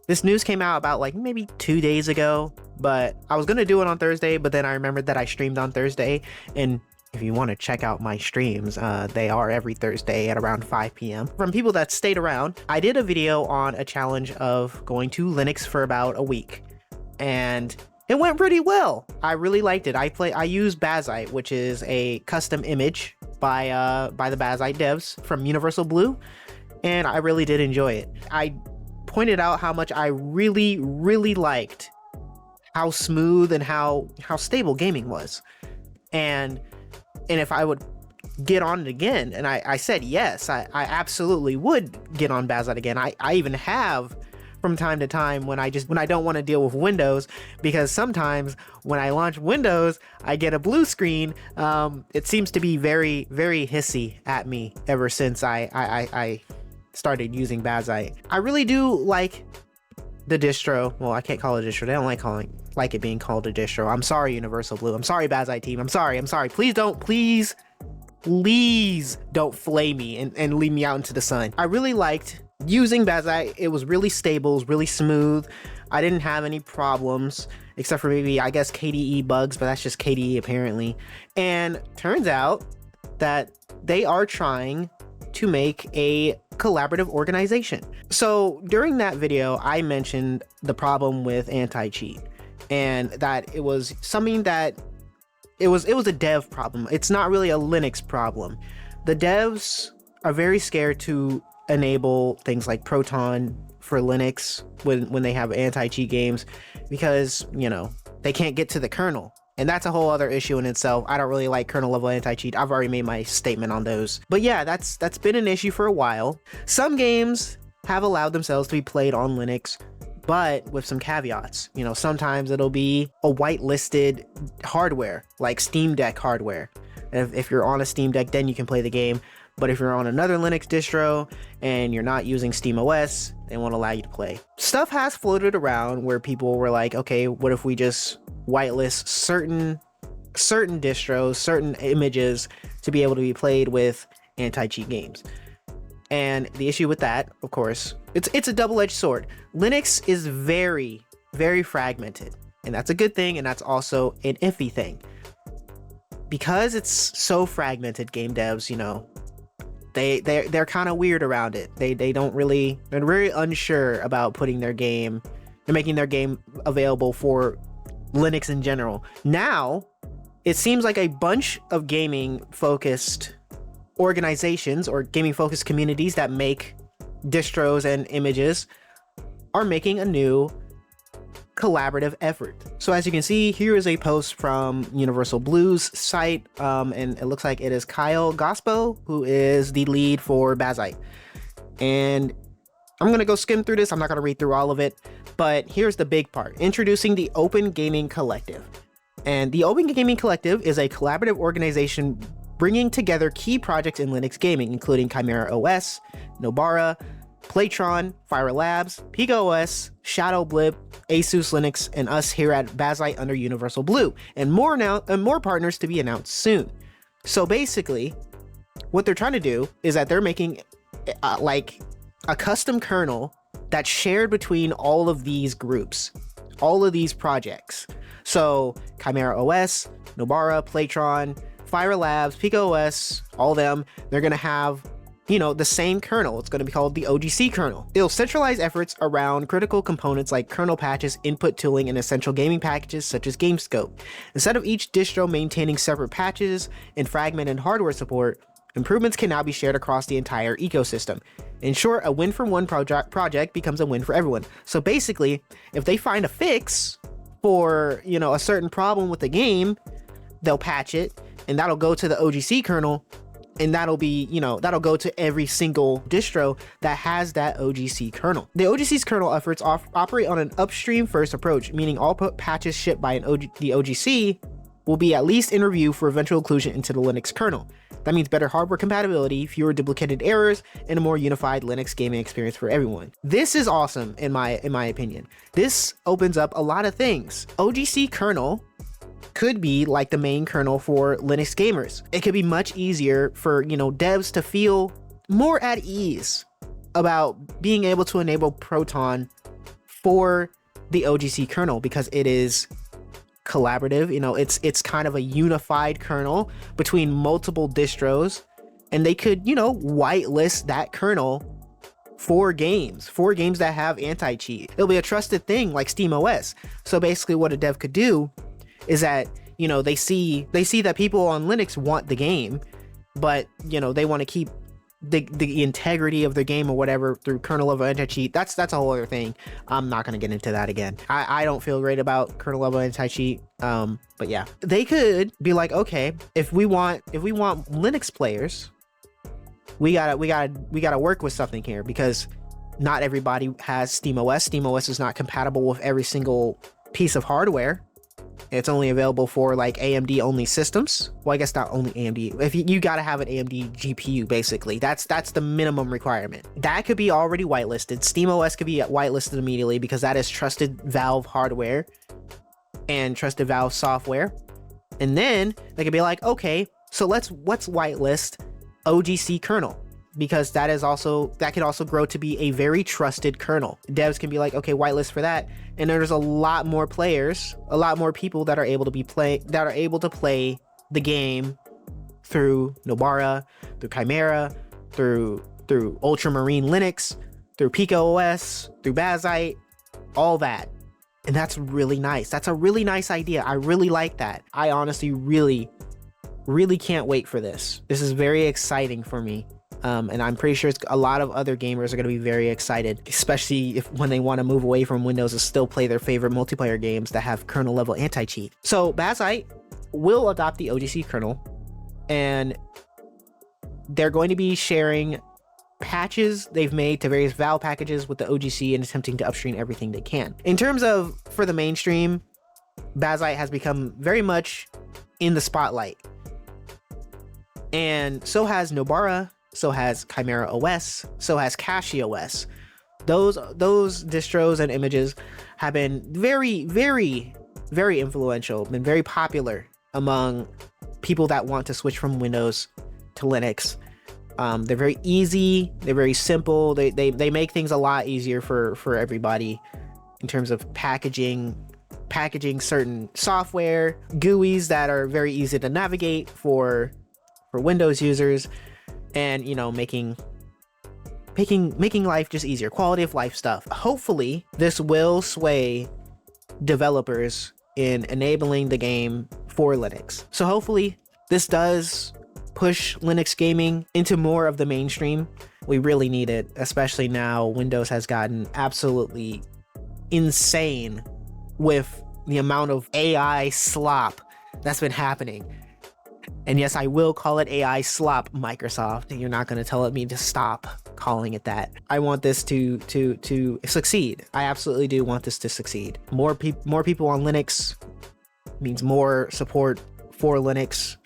This news came out about like maybe 2 days ago, but I was gonna do it on Thursday, but then I remembered that I streamed on Thursday, and if you want to check out my streams, they are every Thursday at around 5 p.m. From people that stayed around, I did a video on a challenge of going to Linux for about a week, and it went pretty well. I really liked it. I use Bazzite, which is a custom image by the Bazzite devs from Universal Blue, and I really did enjoy it. I pointed out how much I really liked how smooth and how stable gaming was, and if I would get on it again, and I said yes, I absolutely would get on Bazzite again. I even have from time to time when I don't want to deal with Windows, because sometimes when I launch Windows I get a blue screen. It seems to be very hissy at me ever since I started using Bazzite. I really do like the distro. Well, I can't call it a distro. They don't like it being called a distro. I'm sorry, Universal Blue. I'm sorry, Bazzite team. I'm sorry. Please don't flay me and leave me out into the sun. I really liked using Bazzite. It was really stable, it was really smooth. I didn't have any problems except for maybe, I guess, KDE bugs, but that's just KDE apparently. And turns out that they are trying to make a collaborative organization. So during that video, I mentioned the problem with anti-cheat, and that it was something that it was a dev problem. It's not really a Linux problem. The devs are very scared to enable things like Proton for Linux when they have anti-cheat games, because, you know, they can't get to the kernel. And that's a whole other issue in itself. I don't really like kernel level anti-cheat. I've already made my statement on those. But yeah, that's been an issue for a while. Some games have allowed themselves to be played on Linux, but with some caveats. You know, sometimes it'll be a whitelisted hardware, like Steam Deck hardware. If you're on a Steam Deck, then you can play the game. But if you're on another Linux distro and you're not using SteamOS, they won't allow you to play. Stuff has floated around where people were like, okay, what if we just whitelist certain distros, certain images to be able to be played with anti-cheat games? And the issue with that, of course, it's a double-edged sword. Linux is very fragmented, and that's a good thing, and that's also an iffy thing. Because it's so fragmented, game devs, you know, they're kind of weird around it. They're very unsure about putting their game, they're making their game available for Linux in general. Now, it seems like a bunch of gaming focused organizations or gaming focused communities that make distros and images are making a new collaborative effort. So as you can see, here is a post from Universal Blue's site, and it looks like it is Kyle Gospo, who is the lead for Bazzite. And I'm going to go skim through this. I'm not going to read through all of it, but here's the big part. Introducing the Open Gaming Collective. And the Open Gaming Collective is a collaborative organization bringing together key projects in Linux gaming, including Chimera OS, Nobara, Playtron, Fire Labs, Pico OS, Shadow Blip, ASUS Linux, and us here at Bazzite under Universal Blue, and more partners to be announced soon. So basically, what they're trying to do is that they're making like a custom kernel that's shared between all of these groups, all of these projects. So Chimera OS, Nobara, Playtron, Fire Labs, Pico OS, all them, they're gonna have, you know, the same kernel. It's going to be called the OGC kernel. It'll centralize efforts around critical components like kernel patches, input tooling, and essential gaming packages such as GameScope. Instead of each distro maintaining separate patches and fragmented hardware support, improvements can now be shared across the entire ecosystem. In short, a win for one project becomes a win for everyone. So basically, if they find a fix for, you know, a certain problem with the game, they'll patch it, and that'll go to the OGC kernel. And that'll be, you know, that'll go to every single distro that has that OGC kernel. The OGC's kernel efforts operate on an upstream first approach, meaning all patches shipped by the OGC will be at least in review for eventual inclusion into the Linux kernel. That means better hardware compatibility, fewer duplicated errors, and a more unified Linux gaming experience for everyone. This is awesome in my opinion. This opens up a lot of things. OGC kernel could be like the main kernel for Linux gamers. It could be much easier for, you know, devs to feel more at ease about being able to enable Proton for the OGC kernel because it is collaborative. You know, it's kind of a unified kernel between multiple distros, and they could, you know, whitelist that kernel for games that have anti-cheat. It'll be a trusted thing like SteamOS. So basically what a dev could do is that, you know, they see that people on Linux want the game, but, you know, they want to keep the integrity of their game or whatever through kernel level anti-cheat. That's a whole other thing. I'm not going to get into that again. I don't feel great about kernel level anti-cheat. But yeah, they could be like, okay, if we want Linux players, we gotta work with something here, because not everybody has SteamOS. SteamOS is not compatible with every single piece of hardware. It's only available for like AMD only systems. Well, I guess not only AMD. If you gotta have an AMD GPU, basically. That's the minimum requirement. That could be already whitelisted. SteamOS could be whitelisted immediately because that is trusted Valve hardware and trusted Valve software. And then they could be like, okay, so let's whitelist OGC kernel, because that could also grow to be a very trusted kernel. Devs can be like, okay, whitelist for that, and there's a lot more players, a lot more people that are able to play the game through Nobara, through Chimera, through Ultramarine Linux, through Pico OS, through Bazzite, all that. And that's really nice. That's a really nice idea. I really like that. I honestly really can't wait for this. This is very exciting for me. And I'm pretty sure a lot of other gamers are going to be very excited, especially when they want to move away from Windows and still play their favorite multiplayer games that have kernel level anti-cheat. So Bazzite will adopt the OGC kernel, and they're going to be sharing patches they've made to various Valve packages with the OGC and attempting to upstream everything they can. In terms of for the mainstream, Bazzite has become very much in the spotlight. And so has Nobara, so has Chimera OS, so has CachyOS. Those distros and images have been very, very, very influential, been very popular among people that want to switch from Windows to Linux. They're very easy, they're very simple, they make things a lot easier for everybody in terms of packaging certain software, GUIs that are very easy to navigate for Windows users, and, you know, making life just easier, quality of life stuff. Hopefully this will sway developers in enabling the game for Linux. So hopefully this does push Linux gaming into more of the mainstream. We really need it, especially now Windows has gotten absolutely insane with the amount of AI slop that's been happening. And yes, I will call it AI slop, Microsoft. You're not going to tell me to stop calling it that. I want this to succeed. I absolutely do want this to succeed. More people on Linux means more support for Linux.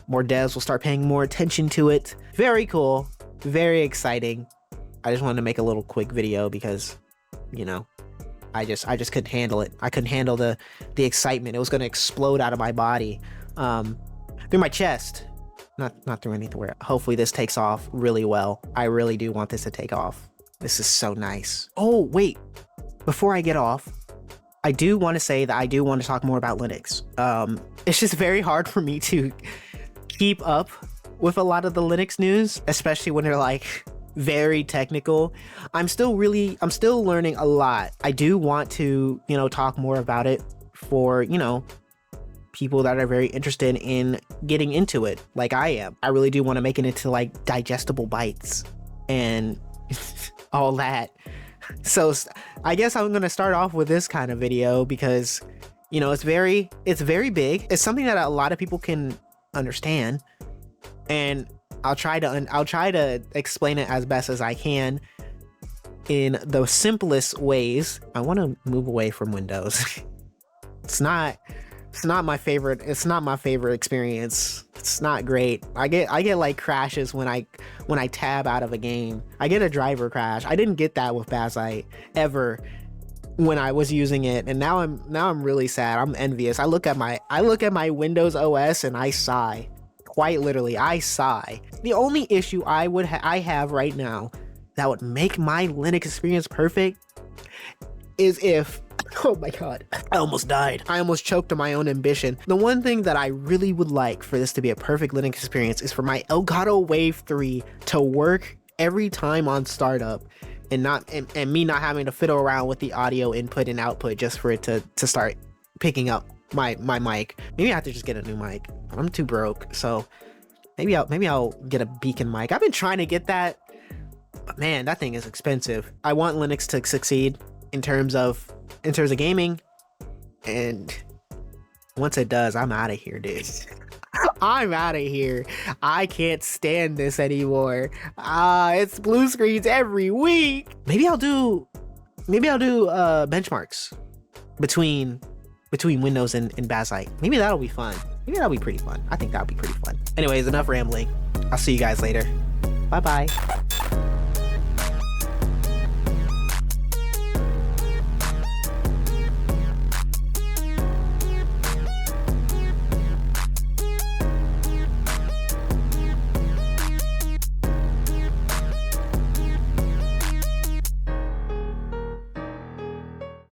More devs will start paying more attention to it. Very cool. Very exciting. I just wanted to make a little quick video because, you know, I just couldn't handle it. I couldn't handle the excitement. It was going to explode out of my body. Through my chest, not through anywhere. Hopefully this takes off really well. I really do want this to take off. This is so nice. Oh, wait, before I get off, I do want to say that I do want to talk more about Linux. It's just very hard for me to keep up with a lot of the Linux news, especially when they're like very technical. I'm still learning a lot. I do want to, you know, talk more about it for, you know, people that are very interested in getting into it like I am. I really do want to make it into like digestible bites and all that. So I guess I'm going to start off with this kind of video because, you know, it's very big. It's something that a lot of people can understand, and I'll try to explain it as best as I can in the simplest ways. I want to move away from Windows. It's not my favorite experience. It's not great. I get like crashes when I tab out of a game. I get a driver crash. I didn't get that with Bazzite ever when I was using it, and now I'm really sad. I'm envious. I look at my Windows OS and I sigh. Quite literally, I sigh. The only issue I have right now that would make my Linux experience perfect is if, oh my God, I almost died. I almost choked on my own ambition. The one thing that I really would like for this to be a perfect Linux experience is for my Elgato Wave 3 to work every time on startup, and me not having to fiddle around with the audio input and output just for it to start picking up my mic. Maybe I have to just get a new mic. I'm too broke, so maybe I'll get a beacon mic. I've been trying to get that, but man, that thing is expensive. I want Linux to succeed in terms of gaming, and once it does, I'm out of here, dude. I'm out of here. I can't stand this anymore. It's blue screens every week. Maybe I'll do benchmarks between Windows and Bazzite. Maybe that'll be fun. Maybe that'll be pretty fun. I think that'll be pretty fun. Anyways, enough rambling. I'll see you guys later. Bye bye.